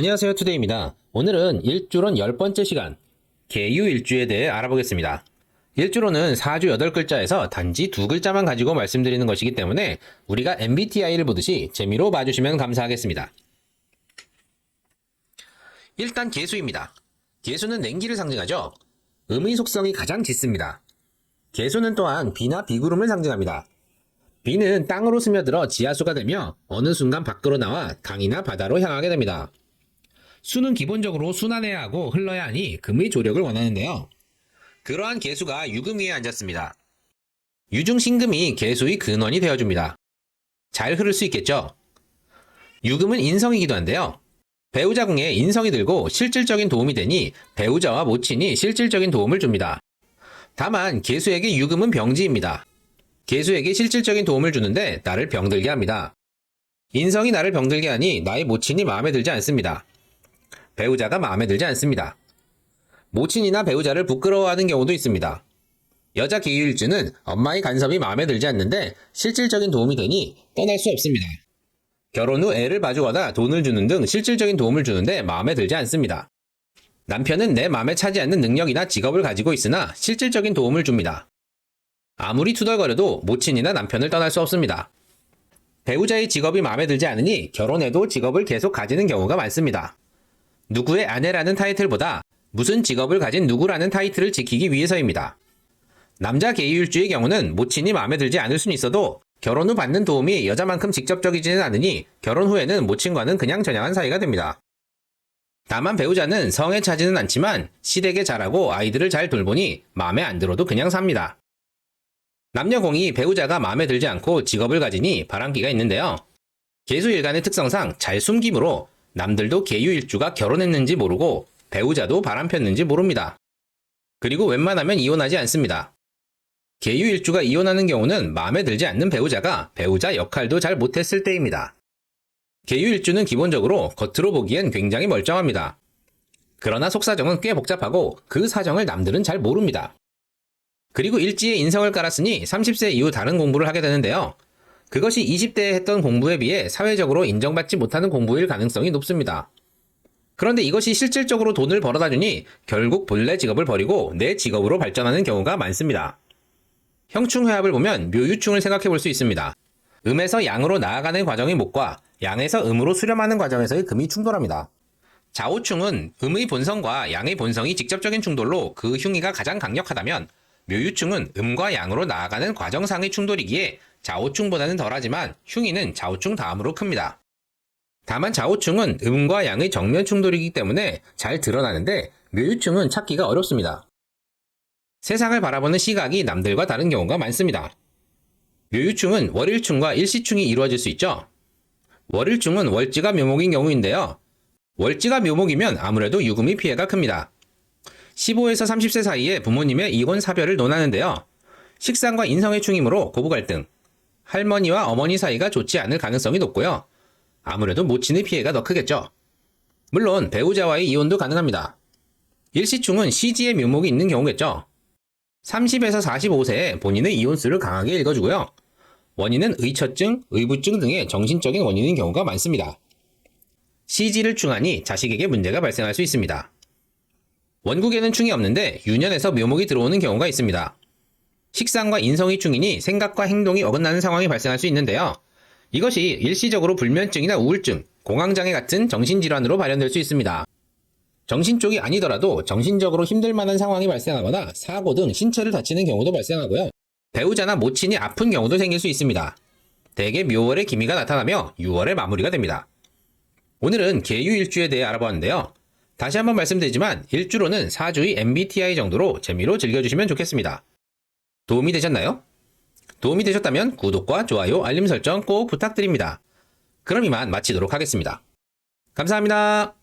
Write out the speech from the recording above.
안녕하세요, 투데이입니다. 오늘은 일주론 10번째 시간, 계유일주에 대해 알아보겠습니다. 일주론은 4주 8글자에서 단지 2글자만 가지고 말씀드리는 것이기 때문에 우리가 MBTI를 보듯이 재미로 봐주시면 감사하겠습니다. 일단 계수입니다. 계수는 냉기를 상징하죠. 음의 속성이 가장 짙습니다. 계수는 또한 비나 비구름을 상징합니다. 비는 땅으로 스며들어 지하수가 되며 어느 순간 밖으로 나와 강이나 바다로 향하게 됩니다. 수는 기본적으로 순환해야 하고 흘러야 하니 금의 조력을 원하는데요. 그러한 계수가 유금 위에 앉았습니다. 유중신금이 계수의 근원이 되어줍니다. 잘 흐를 수 있겠죠? 유금은 인성이기도 한데요. 배우자궁에 인성이 들고 실질적인 도움이 되니 배우자와 모친이 실질적인 도움을 줍니다. 다만 계수에게 유금은 병지입니다. 계수에게 실질적인 도움을 주는데 나를 병들게 합니다. 인성이 나를 병들게 하니 나의 모친이 마음에 들지 않습니다. 배우자가 마음에 들지 않습니다. 모친이나 배우자를 부끄러워하는 경우도 있습니다. 여자 계유일주는 엄마의 간섭이 마음에 들지 않는데 실질적인 도움이 되니 떠날 수 없습니다. 결혼 후 애를 봐주거나 돈을 주는 등 실질적인 도움을 주는데 마음에 들지 않습니다. 남편은 내 마음에 차지 않는 능력이나 직업을 가지고 있으나 실질적인 도움을 줍니다. 아무리 투덜거려도 모친이나 남편을 떠날 수 없습니다. 배우자의 직업이 마음에 들지 않으니 결혼해도 직업을 계속 가지는 경우가 많습니다. 누구의 아내라는 타이틀보다 무슨 직업을 가진 누구라는 타이틀을 지키기 위해서입니다. 남자 계유일주의 경우는 모친이 마음에 들지 않을 수는 있어도 결혼 후 받는 도움이 여자만큼 직접적이지는 않으니 결혼 후에는 모친과는 그냥 저냥한 사이가 됩니다. 다만 배우자는 성에 차지는 않지만 시댁에 잘하고 아이들을 잘 돌보니 마음에 안 들어도 그냥 삽니다. 남녀공이 배우자가 마음에 들지 않고 직업을 가지니 바람기가 있는데요. 계수일간의 특성상 잘 숨김으로 남들도 계유일주가 결혼했는지 모르고 배우자도 바람 폈는지 모릅니다. 그리고 웬만하면 이혼하지 않습니다. 계유일주가 이혼하는 경우는 마음에 들지 않는 배우자가 배우자 역할도 잘 못했을 때입니다. 계유일주는 기본적으로 겉으로 보기엔 굉장히 멀쩡합니다. 그러나 속사정은 꽤 복잡하고 그 사정을 남들은 잘 모릅니다. 그리고 일지에 인성을 깔았으니 30세 이후 다른 공부를 하게 되는데요. 그것이 20대에 했던 공부에 비해 사회적으로 인정받지 못하는 공부일 가능성이 높습니다. 그런데 이것이 실질적으로 돈을 벌어다 주니 결국 본래 직업을 버리고 내 직업으로 발전하는 경우가 많습니다. 형충회합을 보면 묘유충을 생각해 볼 수 있습니다. 음에서 양으로 나아가는 과정의 목과 양에서 음으로 수렴하는 과정에서의 금이 충돌합니다. 좌우충은 음의 본성과 양의 본성이 직접적인 충돌로 그 흉의가 가장 강력하다면 묘유충은 음과 양으로 나아가는 과정상의 충돌이기에 좌우충보다는 덜하지만 흉의는 좌우충 다음으로 큽니다. 다만 좌우충은 음과 양의 정면 충돌이기 때문에 잘 드러나는데 묘유충은 찾기가 어렵습니다. 세상을 바라보는 시각이 남들과 다른 경우가 많습니다. 묘유충은 월일충과 일시충이 이루어질 수 있죠. 월일충은 월지가 묘목인 경우인데요. 월지가 묘목이면 아무래도 유금의 피해가 큽니다. 15에서 30세 사이에 부모님의 이혼 사별을 논하는데요. 식상과 인성의 충이므로 고부 갈등, 할머니와 어머니 사이가 좋지 않을 가능성이 높고요. 아무래도 모친의 피해가 더 크겠죠. 물론 배우자와의 이혼도 가능합니다. 일시충은 시지의 묘목이 있는 경우겠죠. 30에서 45세에 본인의 이혼수를 강하게 읽어주고요. 원인은 의처증, 의부증 등의 정신적인 원인인 경우가 많습니다. 시지를 충하니 자식에게 문제가 발생할 수 있습니다. 원국에는 충이 없는데 유년에서 묘목이 들어오는 경우가 있습니다. 식상과 인성이 충이니 생각과 행동이 어긋나는 상황이 발생할 수 있는데요. 이것이 일시적으로 불면증이나 우울증, 공황장애 같은 정신질환으로 발현될 수 있습니다. 정신 쪽이 아니더라도 정신적으로 힘들 만한 상황이 발생하거나 사고 등 신체를 다치는 경우도 발생하고요. 배우자나 모친이 아픈 경우도 생길 수 있습니다. 대개 묘월의 기미가 나타나며 6월의 마무리가 됩니다. 오늘은 계유일주에 대해 알아보았는데요. 다시 한번 말씀드리지만 일주로는 4주의 MBTI 정도로 재미로 즐겨주시면 좋겠습니다. 도움이 되셨나요? 도움이 되셨다면 구독과 좋아요, 알림 설정 꼭 부탁드립니다. 그럼 이만 마치도록 하겠습니다. 감사합니다.